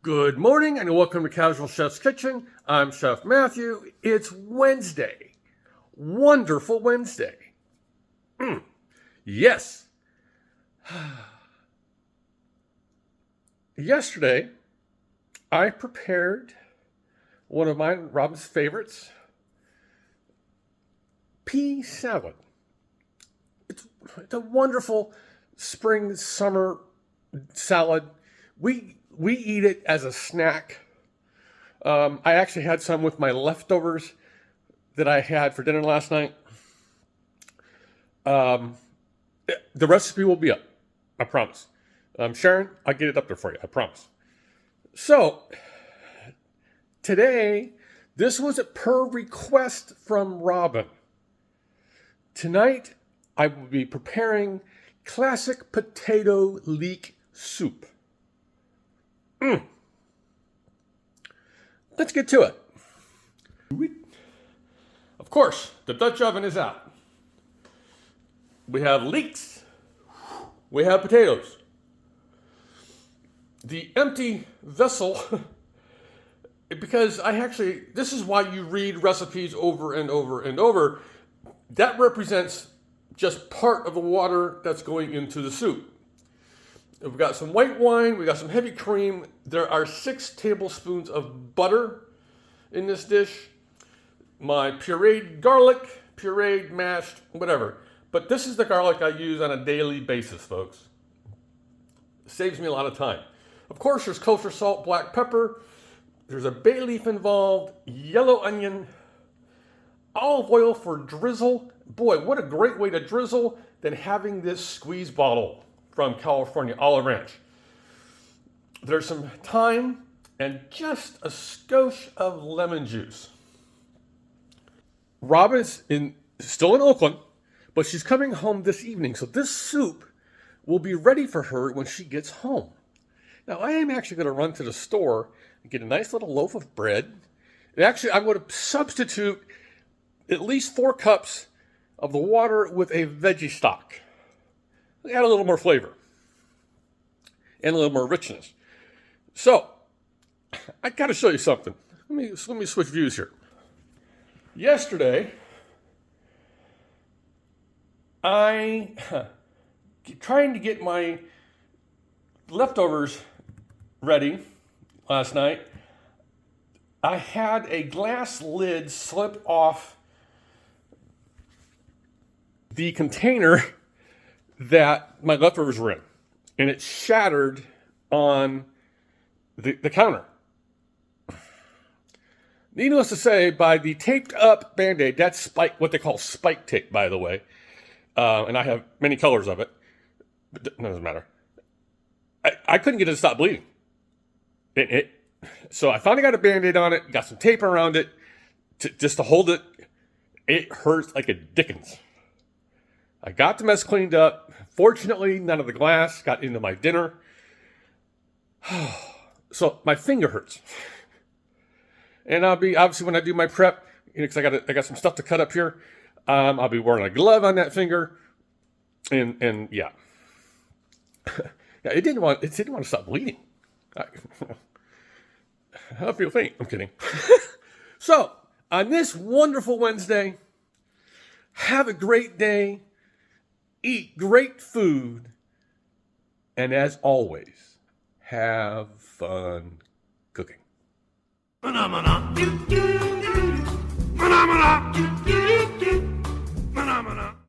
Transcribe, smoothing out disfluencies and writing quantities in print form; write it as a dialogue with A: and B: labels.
A: Good morning and welcome to Casual Chef's Kitchen. I'm Chef Matthew. It's Wednesday. Wonderful Wednesday. Yes. Yesterday, I prepared one of Robin's favorites, pea salad. It's a wonderful spring, summer salad. We eat it as a snack. I actually had some with my leftovers that I had for dinner last night. The recipe will be up, I promise. Sharon, I'll get it up there for you, I promise. So, today, this was per request from Robin. Tonight, I will be preparing classic potato leek soup. Let's get to it. Of course, the Dutch oven is out. We have leeks. We have potatoes. The empty vessel, because this is why you read recipes over and over and over. That represents just part of the water that's going into the soup. We've got some white wine, we got some heavy cream. There are 6 tablespoons of butter in this dish. My pureed garlic, pureed, mashed, whatever. But this is the garlic I use on a daily basis, folks. It saves me a lot of time. Of course, there's kosher salt, black pepper. There's a bay leaf involved, yellow onion, olive oil for drizzle. Boy, what a great way to drizzle than having this squeeze bottle from California, Olive Ranch. There's some thyme and just a skosh of lemon juice. Robin's still in Oakland, but she's coming home this evening, so this soup will be ready for her when she gets home. Now, I am actually going to run to the store and get a nice little loaf of bread. And actually, I'm going to substitute at least 4 cups of the water with a veggie stock. Add a little more flavor and a little more richness. So, I got to show you something. Let me switch views here. Yesterday, I trying to get my leftovers ready last night. I had a glass lid slip off the container that my leftovers were in, and it shattered on the counter. Needless to say, by the taped up Band-Aid, that's what they call spike tape, by the way, and I have many colors of it, but it doesn't matter. I couldn't get it to stop bleeding. So I finally got a Band-Aid on it, got some tape around it, just to hold it. It hurts like a dickens. I got the mess cleaned up. Fortunately, none of the glass got into my dinner. So my finger hurts. And I'll be, obviously when I do my prep, because I got some stuff to cut up here, I'll be wearing a glove on that finger. And yeah. It didn't want to stop bleeding. I feel faint. I'm kidding. So, on this wonderful Wednesday, have a great day. Eat great food, and as always, have fun cooking.